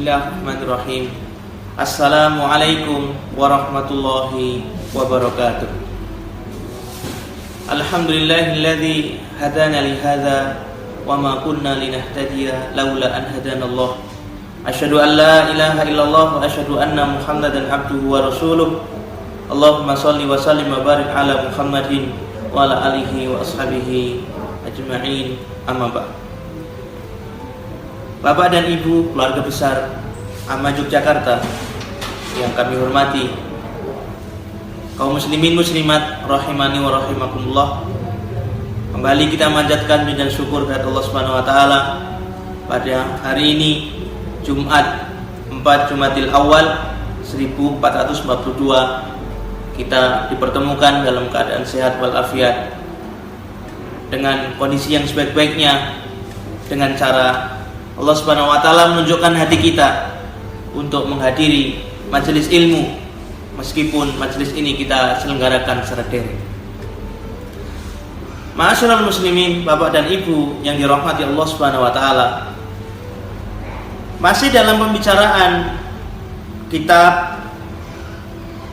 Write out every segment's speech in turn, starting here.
Bismillahirrahmanirrahim. Assalamualaikum warahmatullahi wabarakatuh. Alhamdulillahilladzi hadana li hadza wa ma kunna linahtadiya laula an hadanallah. Asyhadu an la ilaha illallah wa asyhadu anna Muhammadan abduhu wa rasuluh. Allahumma shalli wa sallim wa barik ala Muhammadin wa ala alihi wa ashabihi ajma'in. Amma ba'd. Bapak dan Ibu, keluarga besar AMA Yogyakarta yang kami hormati, kaum muslimin muslimat rahimani wa rahimakumullah. Kembali kita manjatkan puji dan syukur kepada Allah Subhanahu wa taala pada hari ini Jumat 4 Jumadil Awal 1442 kita dipertemukan dalam keadaan sehat walafiat dengan kondisi yang sebaik-baiknya, dengan cara Allah Subhanahu wa taala menunjukkan hati kita untuk menghadiri majelis ilmu, meskipun majelis ini kita selenggarakan secara daring. Ma'asyiral muslimin, Bapak dan Ibu yang dirahmati Allah Subhanahu wa taala. Masih dalam pembicaraan kitab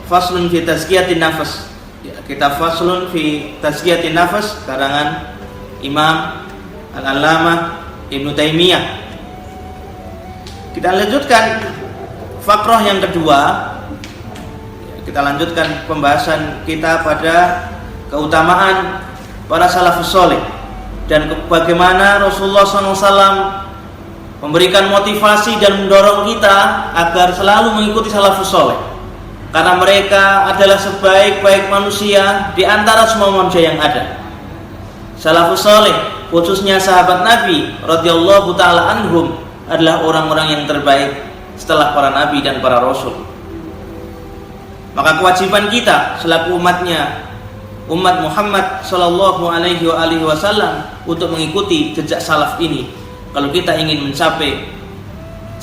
Faslun fi Tazkiyatin Nafas. Kitab Faslun fi Tazkiyatin Nafas karangan Imam Al-Allamah Ibnu Taimiyah. Kita lanjutkan fakrah yang kedua. Kita lanjutkan pembahasan kita pada keutamaan para salafus saleh dan bagaimana Rasulullah SAW memberikan motivasi dan mendorong kita agar selalu mengikuti salafus saleh, karena mereka adalah sebaik-baik manusia di antara semua manusia yang ada. Salafus saleh, khususnya sahabat Nabi radhiyallahu taala anhum, adalah orang-orang yang terbaik setelah para nabi dan para rasul. Maka kewajiban kita selaku umatnya, umat Muhammad sallallahu alaihi wasallam, untuk mengikuti jejak salaf ini kalau kita ingin mencapai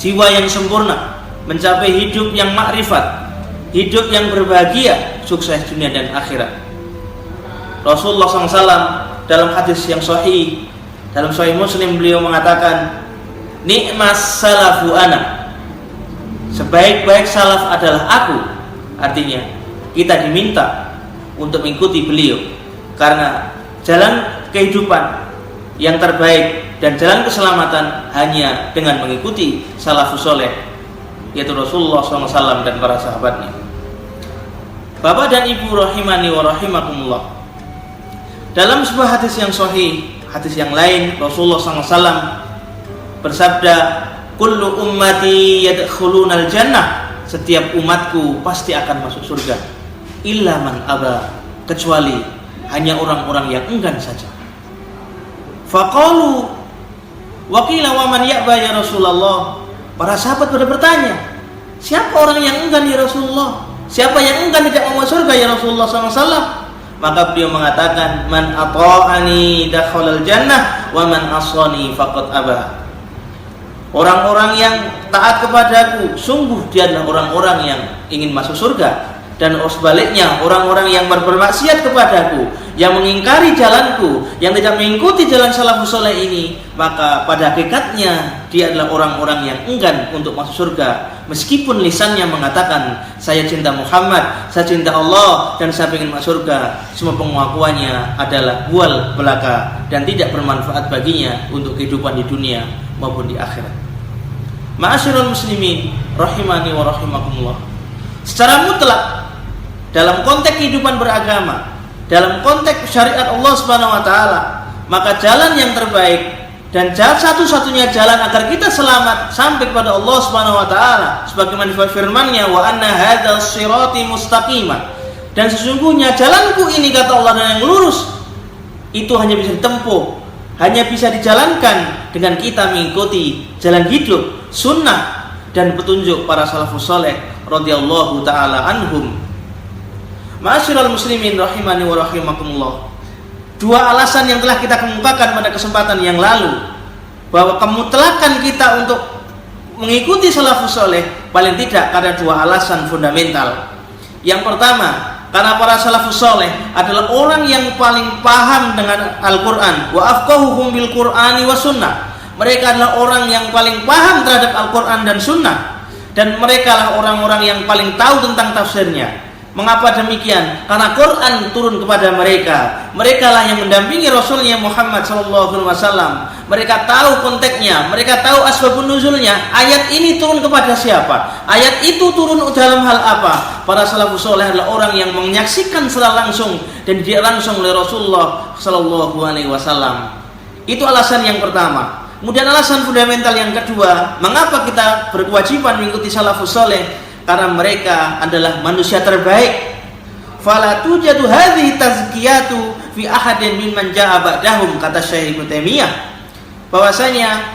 jiwa yang sempurna, mencapai hidup yang makrifat, hidup yang berbahagia, sukses dunia dan akhirat. Rasulullah SAW dalam hadis yang sahih, dalam Sahih Muslim, beliau mengatakan, nikmas salafu ana, sebaik-baik salaf adalah aku. Artinya kita diminta untuk mengikuti beliau, karena jalan kehidupan yang terbaik dan jalan keselamatan hanya dengan mengikuti salafus soleh, yaitu Rasulullah SAW dan para sahabatnya. Bapak dan Ibu rahimani wa rahimakumullah, dalam sebuah hadis yang sahih, hadis yang lain, Rasulullah SAW bersabda, kullu ummati yadkhulunal jannah, setiap umatku pasti akan masuk surga, illa man aba, kecuali hanya orang-orang yang enggan saja. Faqalu wa qila wa man ya'ba ya Rasulullah. Para sahabat pada bertanya, siapa orang yang enggan ya Rasulullah? Siapa yang enggan tidak mau masuk surga ya Rasulullah SAW? Maka beliau mengatakan, man ata'ani dakhalal jannah wa man asani faqad aba. Orang-orang yang taat kepadaku, sungguh dia adalah orang-orang yang ingin masuk surga. Dan sebaliknya, orang-orang yang bermaksiat kepadaku, yang mengingkari jalanku, yang tidak mengikuti jalan salafus saleh ini, maka pada hakikatnya dia adalah orang-orang yang enggan untuk masuk surga. Meskipun lisannya mengatakan, saya cinta Muhammad, saya cinta Allah, dan saya ingin masuk surga, semua pengakuannya adalah bual belaka dan tidak bermanfaat baginya untuk kehidupan di dunia maupun di akhirat. Ma'asyiral muslimin rahimani wa rahimakumullah, secara mutlak dalam konteks kehidupan beragama, dalam konteks syariat Allah Subhanahu wa taala, maka jalan yang terbaik dan jalan satu-satunya jalan agar kita selamat sampai kepada Allah Subhanahu wa taala, sebagaimana firman-Nya, wa anna hadzal sirati mustaqimah, dan sesungguhnya jalanku ini, kata Allah, yang lurus, itu hanya bisa ditempuh, hanya bisa dijalankan dengan kita mengikuti jalan hidup, sunnah dan petunjuk para salafus saleh radhiyallahu taala anhum. Ma'asyiral muslimin rahimani wa rahimakumullah, dua alasan yang telah kita kemukakan pada kesempatan yang lalu, bahwa kemutlakan kita untuk mengikuti salafus saleh paling tidak ada dua alasan fundamental. Yang pertama, karena para salafus saleh adalah orang yang paling paham dengan Al-Quran, wa afqahuhum bil Qur'ani wa sunnah. Mereka adalah orang yang paling paham terhadap Al-Quran dan Sunnah, dan mereka lah orang-orang yang paling tahu tentang tafsirnya. Mengapa demikian? Karena Quran turun kepada mereka. Mereka lah yang mendampingi Rasulnya Muhammad SAW. Mereka tahu konteksnya, mereka tahu asbabun nuzulnya. Ayat ini turun kepada siapa? Ayat itu turun dalam hal apa? Para salafus soleh adalah orang yang menyaksikan secara langsung dan tidak langsung oleh Rasulullah SAW. Itu alasan yang pertama. Kemudian alasan fundamental yang kedua, mengapa kita berkewajiban mengikuti salafus soleh? Karena mereka adalah manusia terbaik. Fala tujadu hadhihi tazkiyatu fi ahadin mimman jaa ba'dahum, kata Syekh Ibnu Taimiyah, bahwasanya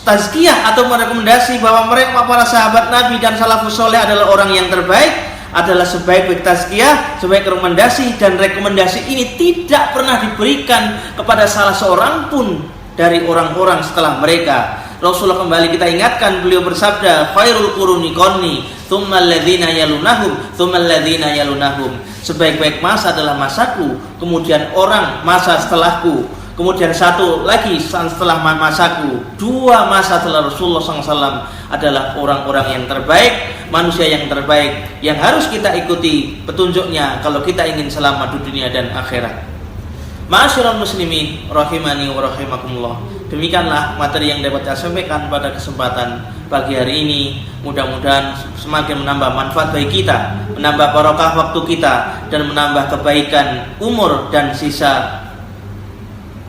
tazkiyah atau merekomendasi bahwa mereka para sahabat Nabi dan salafus soleh adalah orang yang terbaik, adalah sebaik-baik tazkiyah, sebaik rekomendasi, dan rekomendasi ini tidak pernah diberikan kepada salah seorang pun dari orang-orang setelah mereka. Rasulullah kembali kita ingatkan, beliau bersabda, khairul quruni qarni, tsummal ladzina yalunahum, tsummal ladzina yalunahum. Sebaik-baik masa adalah masaku, kemudian orang masa setelahku, kemudian satu lagi setelah masaku. Dua masa setelah Rasulullah SAW adalah orang-orang yang terbaik, manusia yang terbaik, yang harus kita ikuti petunjuknya kalau kita ingin selamat di dunia dan akhirat. Ma'asyiral muslimin rahimani wa rahimakumullah. Demikianlah materi yang dapat saya sampaikan pada kesempatan pagi hari ini. Mudah-mudahan semakin menambah manfaat bagi kita, menambah barokah waktu kita, dan menambah kebaikan umur dan sisa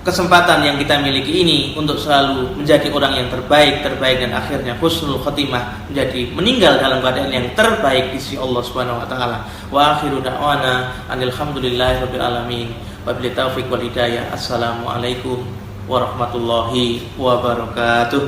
kesempatan yang kita miliki ini untuk selalu menjadi orang yang terbaik, dan akhirnya husnul khotimah, menjadi meninggal dalam keadaan yang terbaik di sisi Allah Subhanahu wa taala. Wa akhiru da'wana alhamdulillahirabbil alamin. Wabillahi taufiq wal hidayah. Assalamualaikum warahmatullahi wabarakatuh.